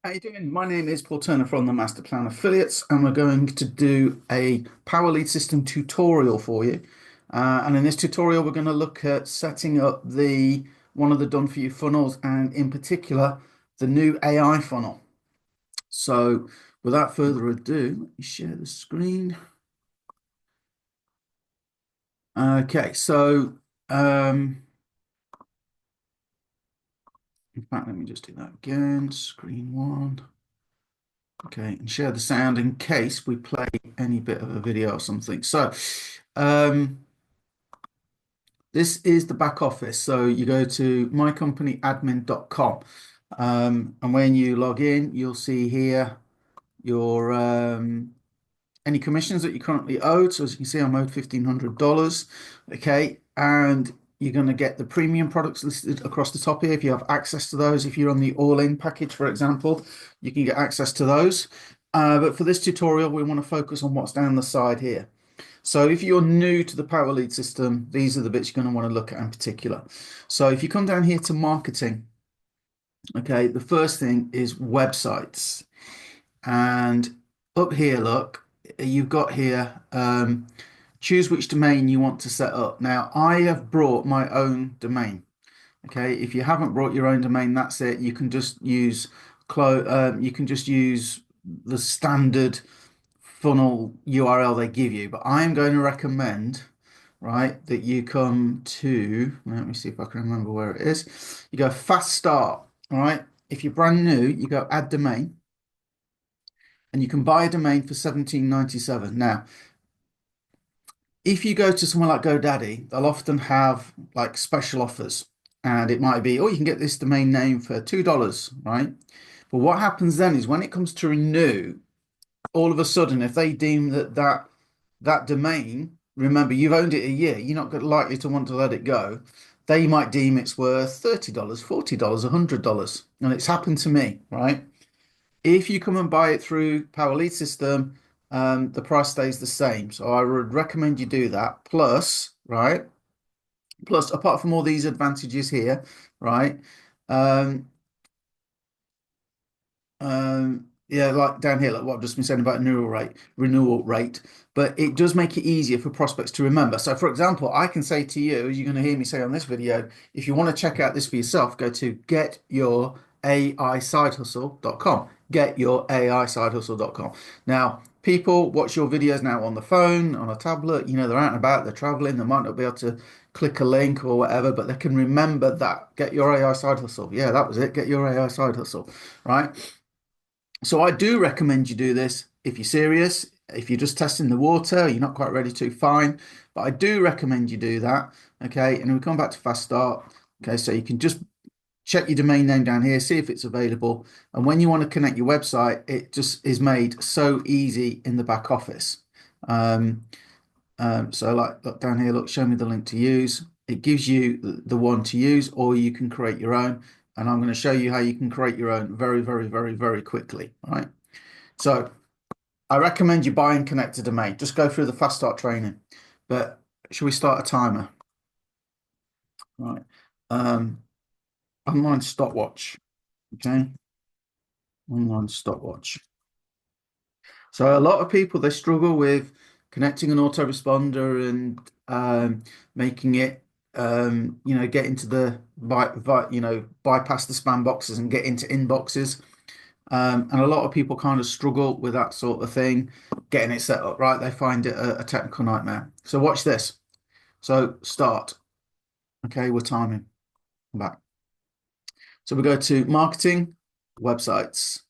How you doing? My name is Paul Turner from the Master Plan Affiliates, and we're going to do a Power Lead System tutorial for you. And in this tutorial, we're going to look at setting up the one of the done for you funnels, and in particular, the new AI funnel. So, without further ado, let me share the screen. Okay, so in fact, let me just do that again. Screen one. Okay, and share the sound in case we play any bit of a video or something. So, um, this is the back office. So you go to mycompanyadmin.com, and when you log in, you'll see here your any commissions that you currently owed. So as you can see, I'm owed $1,500. Okay, and you're going to get the premium products listed across the top here. If you have access to those, if you're on the all-in package, for example, you can get access to those. But for this tutorial, we want to focus on what's down the side here. So if you're new to the Power Lead system, these are the bits you're going to want to look at in particular. So if you come down here to marketing, okay, the first thing is websites. And up here, look, you've got here, choose which domain you want to set up. Now, I have brought my own domain. Okay, if you haven't brought your own domain, that's it. You can just use the standard funnel URL they give you. But I am going to recommend, right, that you come to, let me see if I can remember where it is. You go fast start, all right? If you're brand new, you go add domain and you can buy a domain for 17.97. Now, if you go to somewhere like GoDaddy, they'll often have like special offers. And it might be, oh, you can get this domain name for $2, right? But what happens then is when it comes to renew, all of a sudden, if they deem that domain, remember you've owned it a year, you're not likely to want to let it go. They might deem it's worth $30, $40, $100, and it's happened to me, right? If you come and buy it through Power Lead System, the price stays the same. So I would recommend you do that. Plus, right? Plus, apart from all these advantages here, right? Um, yeah, like down here, like what I've just been saying about renewal rate, but it does make it easier for prospects to remember. So, for example, I can say to you, as you're going to hear me say on this video, if you want to check out this for yourself, go to getyouraisidehustle.com. Getyouraisidehustle.com. Now, people watch your videos now on the phone, on a tablet, they're out and about, they're traveling, they might not be able to click a link or whatever, but they can remember that. Get your AI side hustle. Yeah, that was it. Get your AI side hustle, right? So I do recommend you do this if you're serious. If you're just testing the water, you're not quite ready to, fine. But I do recommend you do that. Okay. And we come back to fast start. Okay. So you can just check your domain name down here, see if it's available. And when you want to connect your website, it just is made so easy in the back office. Um, so like look down here, look, show me the link to use. It gives you the one to use, or you can create your own. And I'm going to show you how you can create your own very, very, very, very quickly. All right. So I recommend you buy and connect a domain. Just go through the fast start training. But should we start a timer? Right. Um, online stopwatch. Okay. Online stopwatch. So a lot of people they struggle with connecting an autoresponder and making it get into the bypass the spam boxes and get into inboxes. And a lot of people kind of struggle with that sort of thing, getting it set up right. They find it a technical nightmare. So watch this. So start. Okay, we're timing. Back. So we go to marketing, websites.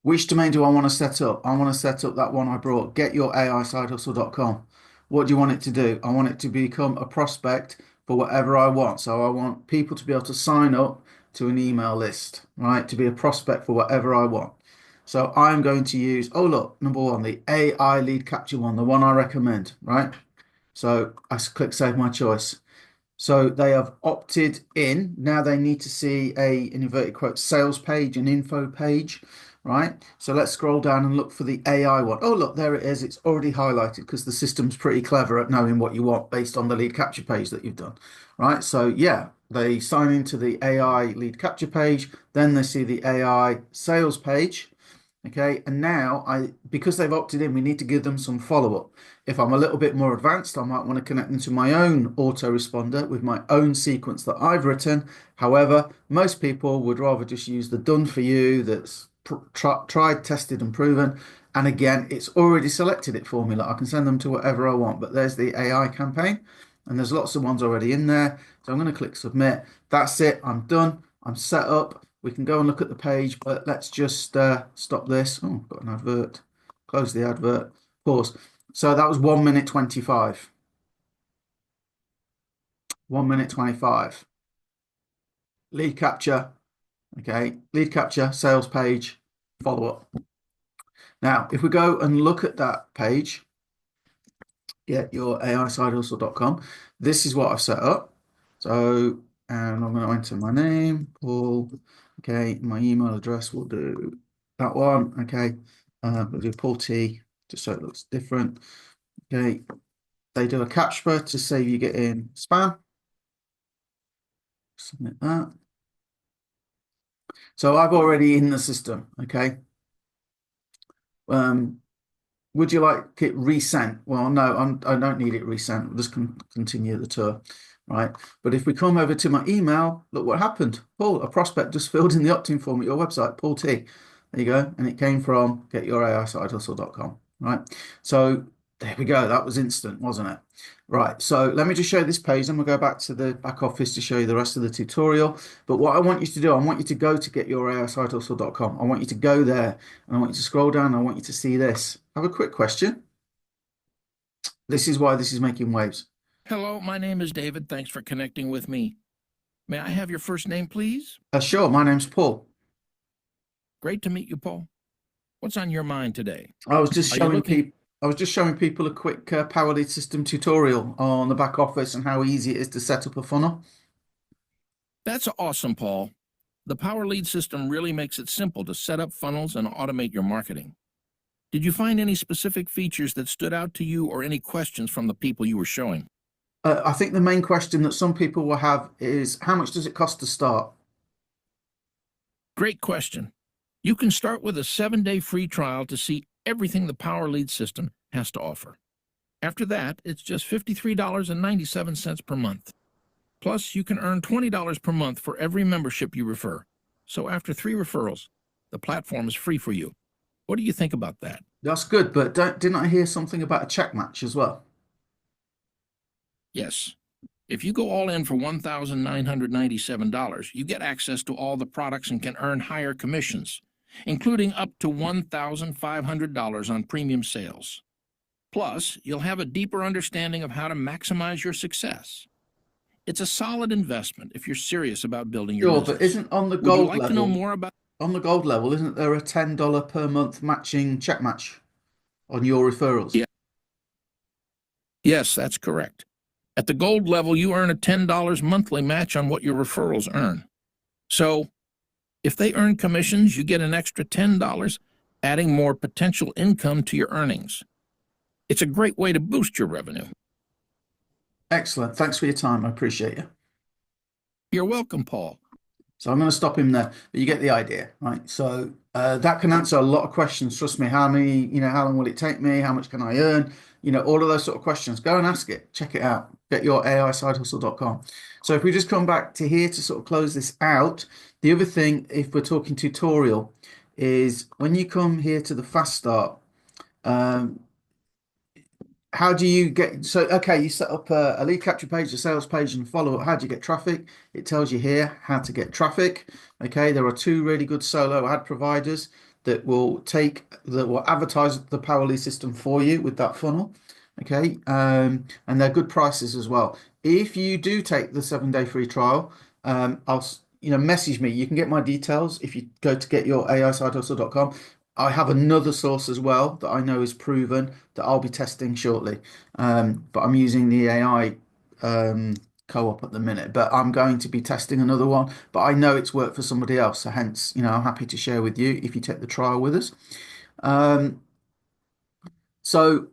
Which domain do I want to set up? I want to set up that one I brought, getyouraisidehustle.com. What do you want it to do? I want it to become a prospect for whatever I want. So I want people to be able to sign up to an email list, right? To be a prospect for whatever I want. So I'm going to use, oh look, number one, the AI lead capture one, the one I recommend, right? So I click save my choice. So they have opted in. Now they need to see in inverted quotes, sales page, an info page, right? So let's scroll down and look for the AI one. Oh, look, there it is. It's already highlighted because the system's pretty clever at knowing what you want based on the lead capture page that you've done, right? So yeah, they sign into the AI lead capture page, then they see the AI sales page. Okay, and now because they've opted in, we need to give them some follow-up. If I'm a little bit more advanced, I might want to connect them to my own autoresponder with my own sequence that I've written. However, most people would rather just use the done for you that's tried, tested, and proven. And again, it's already selected it for me. Like I can send them to whatever I want, but there's the AI campaign, and there's lots of ones already in there. So I'm going to click submit. That's it. I'm done. I'm set up. We can go and look at the page, but let's just stop this. Oh, got an advert. Close the advert. Pause. So that was 1 minute 25. 1 minute 25. Lead capture. Okay. Lead capture, sales page, follow up. Now, if we go and look at that page, get your AISideHustle.com, this is what I've set up. So, and I'm going to enter my name, Paul. Okay. My email address will do that one. Okay. We'll do Paul T, just so it looks different. Okay. They do a captcha to save you getting spam. Submit that. So I've already in the system. Okay. Would you like it resent? Well, no, I don't need it resent. We'll just continue the tour, right? But if we come over to my email, look what happened. Paul, a prospect just filled in the opt-in form at your website, Paul T. There you go. And it came from getyouraisidehustle.com, right? So there we go. That was instant, wasn't it? Right. So let me just show you this page. Then we'll go back to the back office to show you the rest of the tutorial. But what I want you to do, I want you to go to getyouraisidehustle.com. I want you to go there and I want you to scroll down. And I want you to see this. I have a quick question. This is why this is making waves. Hello, my name is David. Thanks for connecting with me. May I have your first name, please? Sure. My name's Paul. Great to meet you, Paul. What's on your mind today? I was just Are you showing looking? people. I was just showing people a quick Power Lead System tutorial on the back office and how easy it is to set up a funnel. That's awesome, Paul. The Power Lead system really makes it simple to set up funnels and automate your marketing. Did you find any specific features that stood out to you or any questions from the people you were showing? I think the main question that some people will have is how much does it cost to start? Great question. You can start with a 7-day free trial to see everything the Power Lead system has to offer. After that, it's just $53.97 per month. Plus, you can earn $20 per month for every membership you refer. So after 3 referrals, the platform is free for you. What do you think about that? That's good, but didn't I hear something about a check match as well? Yes. If you go all in for $1,997, you get access to all the products and can earn higher commissions, including up to $1,500 on premium sales. Plus, you'll have a deeper understanding of how to maximize your success. It's a solid investment if you're serious about building your Sure, business. but isn't on the Would you gold like to know level, more about? on the gold level, isn't there a $10 per month matching check match on your referrals? Yeah. Yes, that's correct. At the gold level, you earn a $10 monthly match on what your referrals earn. So, if they earn commissions, you get an extra $10, adding more potential income to your earnings. It's a great way to boost your revenue. Excellent. Thanks for your time. I appreciate you. You're welcome, Paul. So I'm going to stop him there, but you get the idea, right? So that can answer a lot of questions. Trust me. How many, how long will it take me? How much can I earn? All of those sort of questions. Go and ask it. Check it out. GetYourAISideHustle.com. So if we just come back to here to sort of close this out, the other thing, if we're talking tutorial, is when you come here to the fast start, um, how do you get okay, you set up a lead capture page, a sales page, and follow up. How do you get traffic? It tells you here how to get traffic. Okay, there are two really good solo ad providers that will advertise the Power Lead system for you with that funnel. Okay, and they're good prices as well. If you do take the 7-day free trial, I'll message me. You can get my details if you go to getyouraisidehustle.com. I have another source as well that I know is proven that I'll be testing shortly. But I'm using the AI co-op at the minute. But I'm going to be testing another one. But I know it's worked for somebody else. So hence, I'm happy to share with you if you take the trial with us. So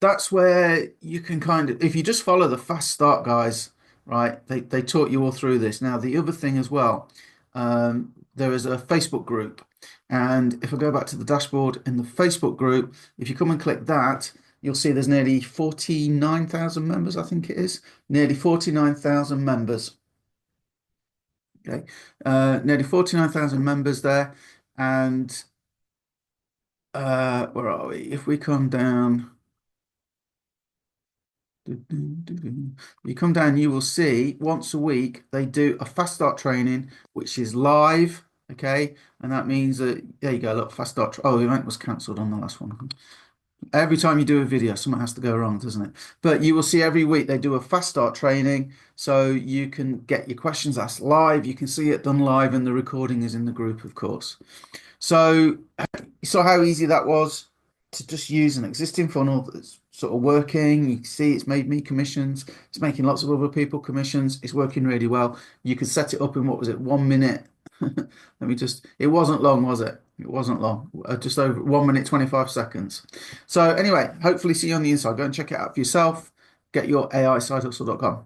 that's where you can if you just follow the fast start guys, right? They taught you all through this. Now, the other thing as well, there is a Facebook group. And if I go back to the dashboard in the Facebook group, if you come and click that, you'll see there's nearly 49,000 members, I think it is. Nearly 49,000 members. Okay. Nearly 49,000 members there. And where are we? If we come down, you come down, you will see once a week they do a fast start training, which is live. Okay, and that means that there you go. Look, fast start. Oh, the event was cancelled on the last one. Every time you do a video, something has to go wrong, doesn't it? But you will see every week they do a fast start training, so you can get your questions asked live. You can see it done live, and the recording is in the group, of course. So you saw how easy that was to just use an existing funnel that's sort of working. You can see it's made me commissions. It's making lots of other people commissions. It's working really well. You could set it up in, what was it, 1 minute? Let me just, it wasn't long, was it? It wasn't long, just over 1 minute, 25 seconds. So anyway, hopefully see you on the inside. Go and check it out for yourself. Get your AIsidehustle.com.